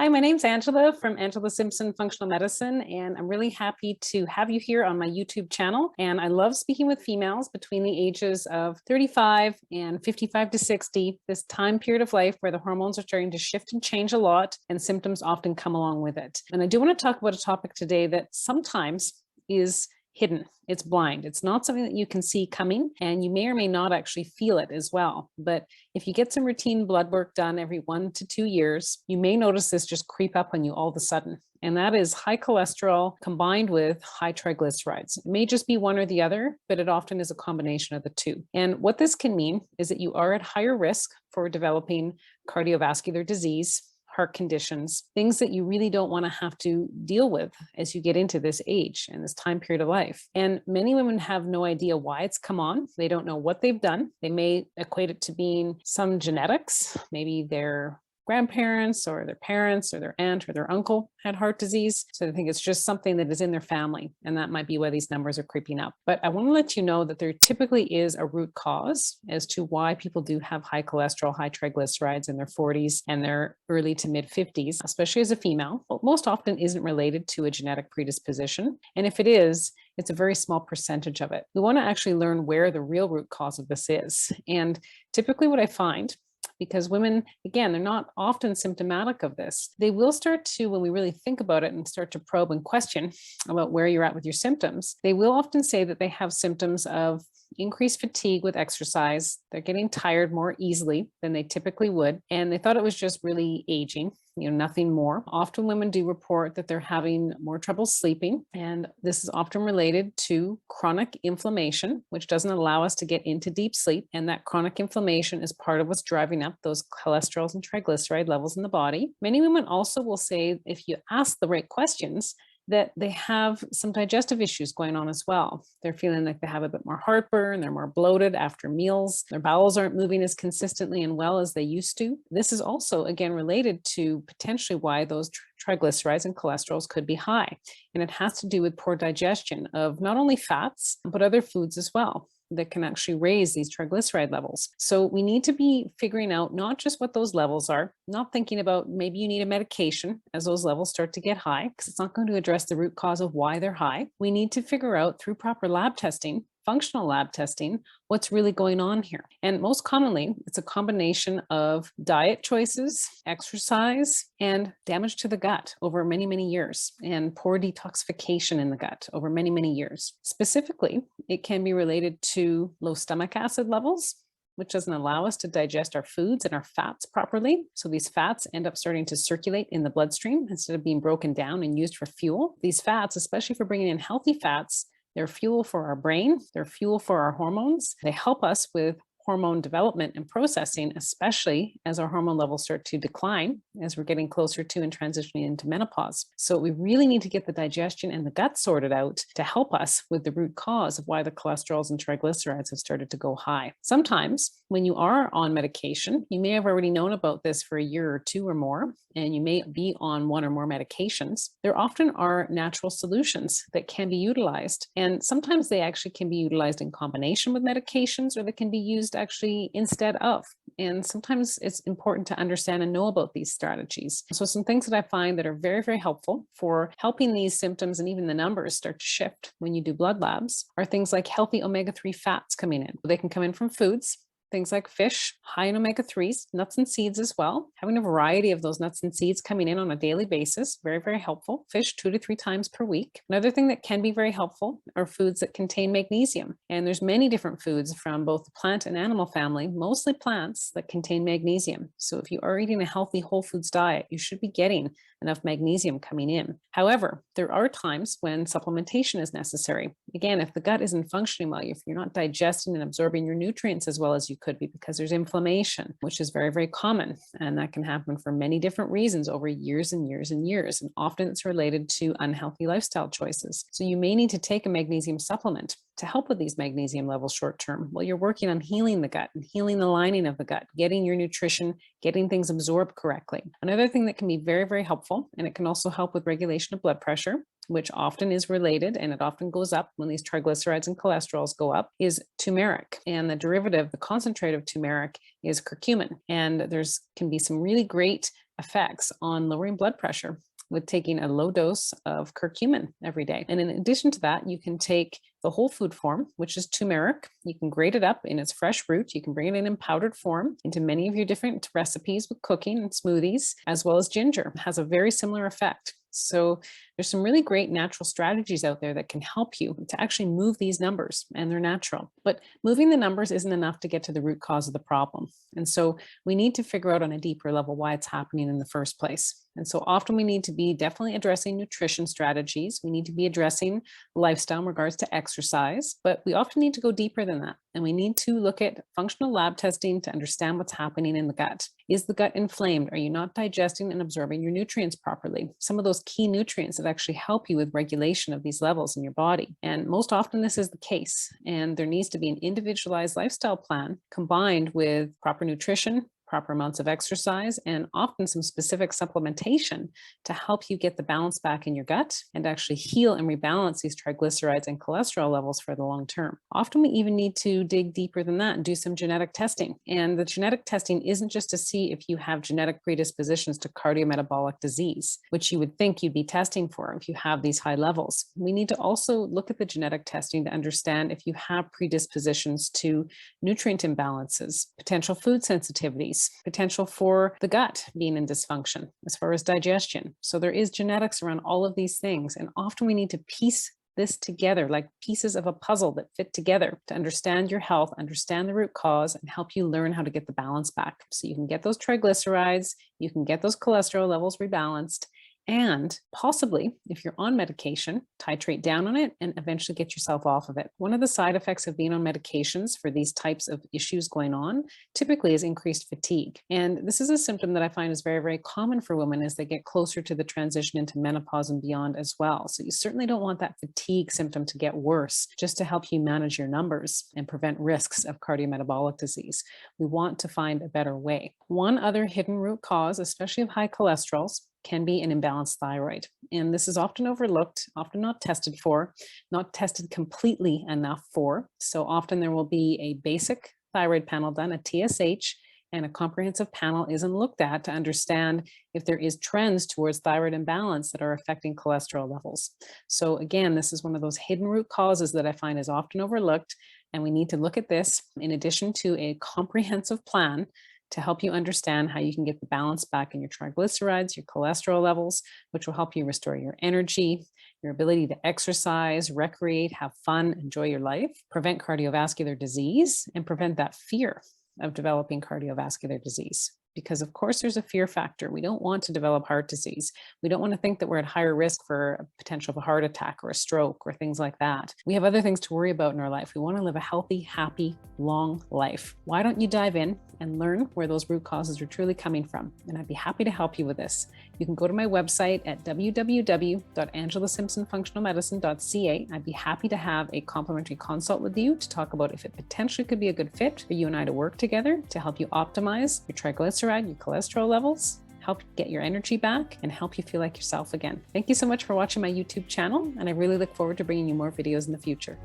Hi, my name's Angela from Angela Simpson Functional Medicine, and I'm really happy to have you here on my YouTube channel. And I love speaking with females between the ages of 35 and 55 to 60, this time period of life where the hormones are starting to shift and change a lot, and symptoms often come along with it. And I do want to talk about a topic today that sometimes is hidden. It's blind. It's not something that you can see coming, and you may or may not actually feel it as well. But if you get some routine blood work done every 1 to 2 years, you may notice this just creep up on you all of a sudden. And that is high cholesterol combined with high triglycerides. It may just be one or the other, but it often is a combination of the two. And what this can mean is that you are at higher risk for developing cardiovascular disease, heart conditions, things that you really don't want to have to deal with as you get into this age and this time period of life. And many women have no idea why it's come on. They don't know what they've done. They may equate it to being some genetics. Maybe their grandparents or their parents or their aunt or their uncle had heart disease. So I think it's just something that is in their family. And that might be why these numbers are creeping up. But I want to let you know that there typically is a root cause as to why people do have high cholesterol, high triglycerides in their 40s and their early to mid 50s, especially as a female. But most often isn't related to a genetic predisposition. And if it is, it's a very small percentage of it. We want to actually learn where the real root cause of this is. And typically what I find, because women, again, they're not often symptomatic of this. They will start to, when we really think about it and start to probe and question about where you're at with your symptoms, they will often say that they have symptoms of increased fatigue with exercise. They're getting tired more easily than they typically would. And they thought it was just really aging, nothing more. Often women do report that they're having more trouble sleeping. And this is often related to chronic inflammation, which doesn't allow us to get into deep sleep. And that chronic inflammation is part of what's driving up those cholesterols and triglyceride levels in the body. Many women also will say, if you ask the right questions, that they have some digestive issues going on as well. They're feeling like they have a bit more heartburn, they're more bloated after meals, their bowels aren't moving as consistently and well as they used to. This is also, again, related to potentially why those triglycerides and cholesterols could be high. And it has to do with poor digestion of not only fats, but other foods as well that can actually raise these triglyceride levels. So we need to be figuring out not just what those levels are, not thinking about maybe you need a medication as those levels start to get high, because it's not going to address the root cause of why they're high. We need to figure out through proper lab testing, functional lab testing, what's really going on here. And most commonly, it's a combination of diet choices, exercise, and damage to the gut over many, many years, and poor detoxification in the gut over many, many years. Specifically, it can be related to low stomach acid levels, which doesn't allow us to digest our foods and our fats properly. So these fats end up starting to circulate in the bloodstream instead of being broken down and used for fuel. These fats, especially for bringing in healthy fats, they're fuel for our brain. They're fuel for our hormones. They help us with hormone development and processing, especially as our hormone levels start to decline as we're getting closer to and transitioning into menopause. So we really need to get the digestion and the gut sorted out to help us with the root cause of why the cholesterols and triglycerides have started to go high. Sometimes when you are on medication, you may have already known about this for a year or two or more, and you may be on one or more medications. There often are natural solutions that can be utilized. And sometimes they actually can be utilized in combination with medications, or they can be used actually instead of. And sometimes it's important to understand and know about these strategies. So some things that I find that are very, very helpful for helping these symptoms and even the numbers start to shift when you do blood labs are things like healthy omega-3 fats coming in. They can come in from foods, things like fish, high in omega-3s, nuts and seeds as well. Having a variety of those nuts and seeds coming in on a daily basis, very, very helpful. Fish 2 to 3 times per week. Another thing that can be very helpful are foods that contain magnesium. And there's many different foods from both the plant and animal family, mostly plants, that contain magnesium. So if you are eating a healthy whole foods diet, you should be getting enough magnesium coming in. However, there are times when supplementation is necessary. Again, if the gut isn't functioning well, if you're not digesting and absorbing your nutrients as well as you could be because there's inflammation, which is very, very common. And that can happen for many different reasons over years and years and years. And often it's related to unhealthy lifestyle choices. So you may need to take a magnesium supplement to help with these magnesium levels short term while you're working on healing the gut and healing the lining of the gut, getting your nutrition, getting things absorbed correctly. Another thing that can be very, very helpful, and it can also help with regulation of blood pressure, which often is related and it often goes up when these triglycerides and cholesterols go up, is turmeric. And the derivative, the concentrate of turmeric, is curcumin. And there's can be some really great effects on lowering blood pressure with taking a low dose of curcumin every day. And in addition to that, you can take the whole food form, which is turmeric. You can grate it up in its fresh root. You can bring it in powdered form into many of your different recipes with cooking and smoothies, as well as ginger. It has a very similar effect. So there's some really great natural strategies out there that can help you to actually move these numbers, and they're natural. But moving the numbers isn't enough to get to the root cause of the problem. And so we need to figure out on a deeper level why it's happening in the first place. And so often we need to be definitely addressing nutrition strategies. We need to be addressing lifestyle in regards to exercise, but we often need to go deeper than that. And we need to look at functional lab testing to understand what's happening in the gut. Is the gut inflamed? Are you not digesting and absorbing your nutrients properly? Some of those key nutrients that actually help you with regulation of these levels in your body. And most often this is the case. And there needs to be an individualized lifestyle plan combined with proper nutrition, proper amounts of exercise, and often some specific supplementation to help you get the balance back in your gut and actually heal and rebalance these triglycerides and cholesterol levels for the long term. Often we even need to dig deeper than that and do some genetic testing. And the genetic testing isn't just to see if you have genetic predispositions to cardiometabolic disease, which you would think you'd be testing for if you have these high levels. We need to also look at the genetic testing to understand if you have predispositions to nutrient imbalances, potential food sensitivities, potential for the gut being in dysfunction as far as digestion. So there is genetics around all of these things. And often we need to piece this together like pieces of a puzzle that fit together to understand your health, understand the root cause, and help you learn how to get the balance back. So you can get those triglycerides, you can get those cholesterol levels rebalanced, and possibly, if you're on medication, titrate down on it and eventually get yourself off of it. One of the side effects of being on medications for these types of issues going on typically is increased fatigue. And this is a symptom that I find is very, very common for women as they get closer to the transition into menopause and beyond as well. So you certainly don't want that fatigue symptom to get worse just to help you manage your numbers and prevent risks of cardiometabolic disease. We want to find a better way. One other hidden root cause, especially of high cholesterols, can be an imbalanced thyroid. And this is often overlooked, often not tested for, not tested completely enough for. So often there will be a basic thyroid panel done, a TSH, and a comprehensive panel isn't looked at to understand if there is trends towards thyroid imbalance that are affecting cholesterol levels. So again, this is one of those hidden root causes that I find is often overlooked. And we need to look at this in addition to a comprehensive plan to help you understand how you can get the balance back in your triglycerides, your cholesterol levels, which will help you restore your energy, your ability to exercise, recreate, have fun, enjoy your life, prevent cardiovascular disease, and prevent that fear of developing cardiovascular disease. Because of course there's a fear factor. We don't want to develop heart disease. We don't want to think that we're at higher risk for a potential of a heart attack or a stroke or things like that. We have other things to worry about in our life. We want to live a healthy, happy, long life. Why don't you dive in and learn where those root causes are truly coming from? And I'd be happy to help you with this. You can go to my website at www.angelasimpsonfunctionalmedicine.ca. I'd be happy to have a complimentary consult with you to talk about if it potentially could be a good fit for you and I to work together to help you optimize your triglyceride, your cholesterol levels, help get your energy back, and help you feel like yourself again. Thank you so much for watching my YouTube channel, and I really look forward to bringing you more videos in the future.